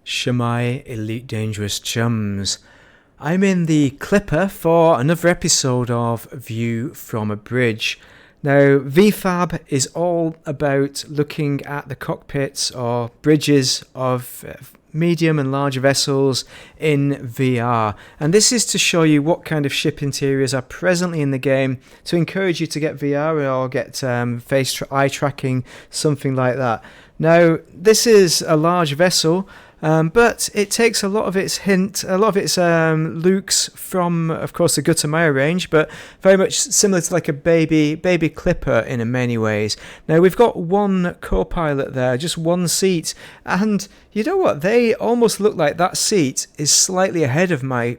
Shemai Elite Dangerous Chums. I'm in the Clipper for another episode of View from a Bridge. Now, VFAB is all about looking at the cockpits or bridges of medium and large vessels in VR, and this is to show you what kind of ship interiors are presently in the game to encourage you to get VR or get eye tracking, something like that. Now, this is a large vessel, but it takes a lot of its looks from, of course, the Gutamaya range, but very much similar to like a baby Clipper in many ways. Now, we've got one co-pilot there, just one seat, and you know what? They almost look like that seat is slightly ahead of my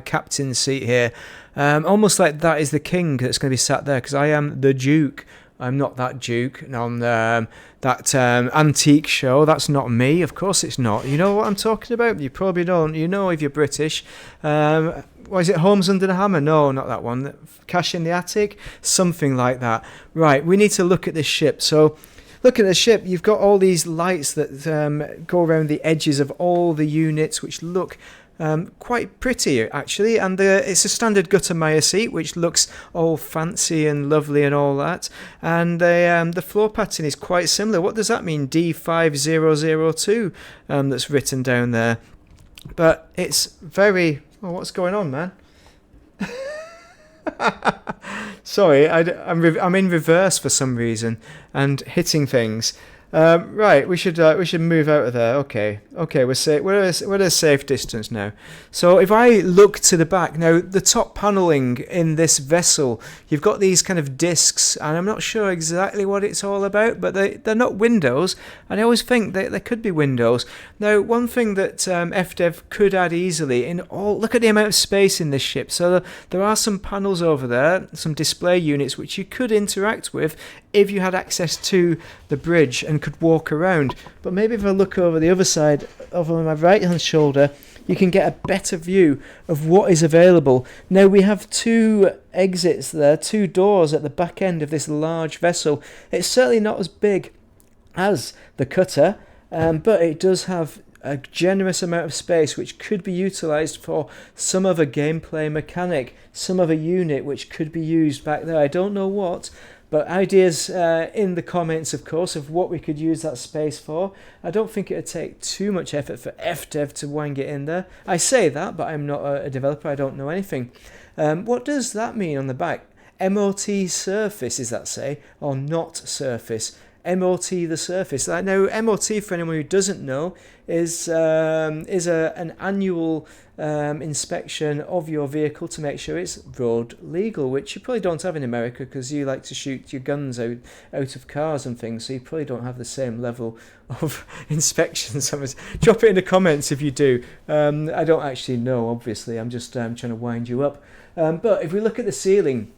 captain's seat here. Almost like that is the king that's going to be sat there, because I am the Duke. I'm not that Duke on that antique show. That's not me. Of course it's not. You know what I'm talking about? You probably don't. You know if you're British. What is it? Homes Under the Hammer? No, not that one. Cash in the Attic? Something like that. Right, we need to look at this ship. So, look at the ship. You've got all these lights that go around the edges of all the units, which look quite pretty actually, and it's a standard Gutamaya seat which looks all fancy and lovely and all that, and the floor pattern is quite similar. What does that mean? D5002 that's written down there, but it's very... Oh, what's going on, man? Sorry, I'm in reverse for some reason and hitting things. Right, we should move out of there. Okay, we're at a safe distance now. So if I look to the back now, the top paneling in this vessel, you've got these kind of discs, and I'm not sure exactly what it's all about, but they're not windows, and I always think that they could be windows. Now, one thing that FDev could add easily look at the amount of space in this ship. So there are some panels over there, some display units which you could interact with if you had access to the bridge and could walk around. But maybe if I look over the other side, over my right hand shoulder, you can get a better view of what is available. Now we have two exits there, two doors at the back end of this large vessel. It's certainly not as big as the cutter, but it does have a generous amount of space which could be utilised for some other gameplay mechanic, some other unit which could be used back there. I don't know what, but ideas in the comments, of course, of what we could use that space for. I don't think it would take too much effort for FDev to wang it in there. I say that, but I'm not a developer. I don't know anything. What does that mean on the back? MOT surface, is that say? Or not surface? MOT the surface. Now, MOT, for anyone who doesn't know, is an annual inspection of your vehicle to make sure it's road legal, which you probably don't have in America because you like to shoot your guns out of cars and things, so you probably don't have the same level of inspections. Drop it in the comments if you do. I don't actually know, obviously. I'm just trying to wind you up. But if we look at the ceiling,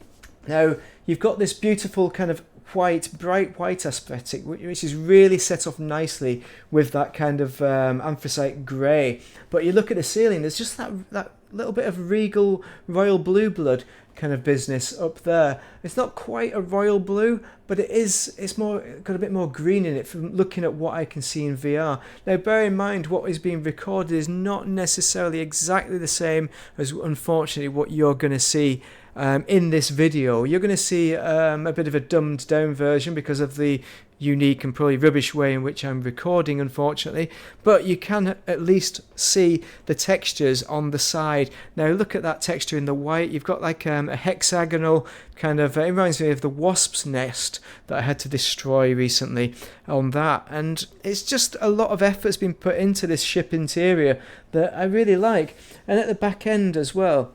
now you've got this beautiful kind of bright white aesthetic, which is really set off nicely with that kind of anthracite grey. But you look at the ceiling, there's just that little bit of regal royal blue blood kind of business up there. It's not quite a royal blue, but it's more got a bit more green in it from looking at what I can see in VR. Now, bear in mind what is being recorded is not necessarily exactly the same as, unfortunately, what you're going to see in this video. You're going to see a bit of a dumbed down version because of the unique and probably rubbish way in which I'm recording, unfortunately, but you can at least see the textures on the side. Now look at that texture in the white. You've got like a hexagonal kind of, it reminds me of the wasp's nest that I had to destroy recently on that, and it's just a lot of effort's been put into this ship interior that I really like. And at the back end as well,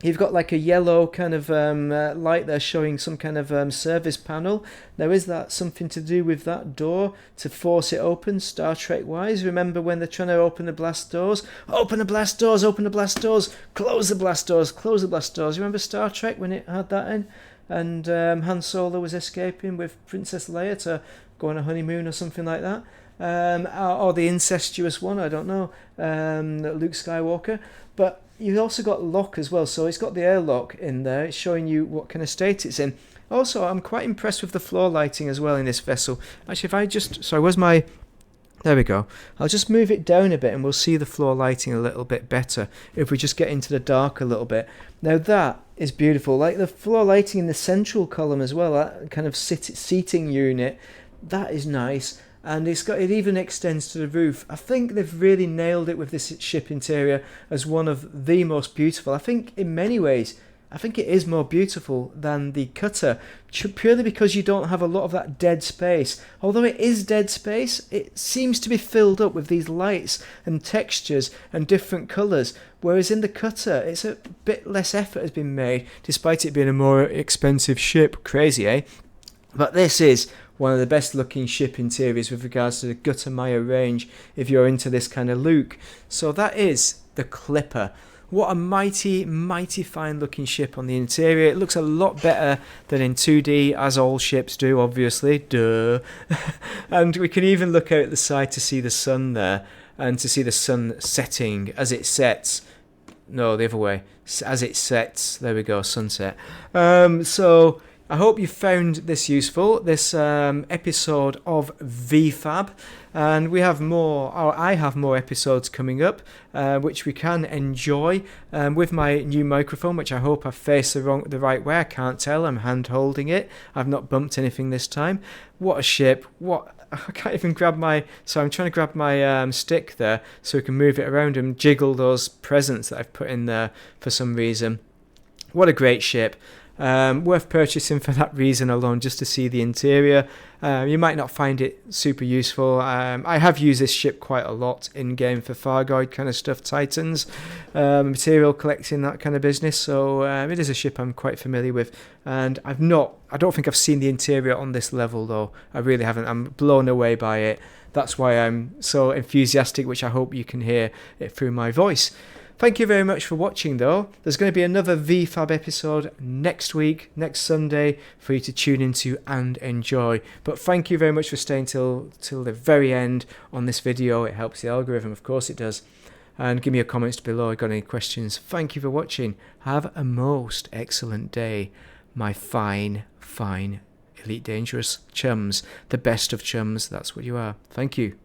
you've got like a yellow kind of light there showing some kind of service panel. Now, is that something to do with that door to force it open, Star Trek wise? Remember when they're trying to open the blast doors? Open the blast doors, open the blast doors, close the blast doors, close the blast doors. Remember Star Trek when it had that in? And Han Solo was escaping with Princess Leia to go on a honeymoon or something like that. Or the incestuous one, I don't know, Luke Skywalker. But you've also got lock as well, so it's got the airlock in there. It's showing you what kind of state it's in. Also, I'm quite impressed with the floor lighting as well in this vessel. Actually, if I just... Sorry, where's my There we go. I'll just move it down a bit and we'll see the floor lighting a little bit better if we just get into the dark a little bit. Now that is beautiful. Like the floor lighting in the central column as well, that kind of seating unit, that is nice. And it even extends to the roof. I think they've really nailed it with this ship interior as one of the most beautiful. I think in many ways, I think it is more beautiful than the cutter, purely because you don't have a lot of that dead space. Although it is dead space, it seems to be filled up with these lights and textures and different colours, whereas in the cutter, it's a bit less effort has been made, despite it being a more expensive ship. Crazy, eh? But this is one of the best looking ship interiors with regards to the Gutermeyer range, if you're into this kind of look. So that is the Clipper. What a mighty, mighty fine looking ship on the interior. It looks a lot better than in 2D, as all ships do, obviously. Duh. And we can even look out the side to see the sun there, and to see the sun setting as it sets. No, the other way. As it sets. There we go, sunset. So I hope you found this useful, this episode of VFAB. And we have more, or I have more episodes coming up, which we can enjoy with my new microphone, which I hope I face the right way. I can't tell, I'm hand holding it. I've not bumped anything this time. What a ship. I can't even grab so I'm trying to grab my stick there so we can move it around and jiggle those presents that I've put in there for some reason. What a great ship. Worth purchasing for that reason alone, just to see the interior. You might not find it super useful. I have used this ship quite a lot in game for Fargoid kind of stuff, Titans, material collecting, that kind of business. So it is a ship I'm quite familiar with, and I don't think I've seen the interior on this level though. I really haven't. I'm blown away by it. That's why I'm so enthusiastic, which I hope you can hear it through my voice. Thank you very much for watching though. There's going to be another VFAB episode next week, next Sunday, for you to tune into and enjoy. But thank you very much for staying till the very end on this video. It helps the algorithm, of course it does. And give me your comments below if you've got any questions. Thank you for watching. Have a most excellent day, my fine, fine, Elite Dangerous chums. The best of chums, that's what you are. Thank you.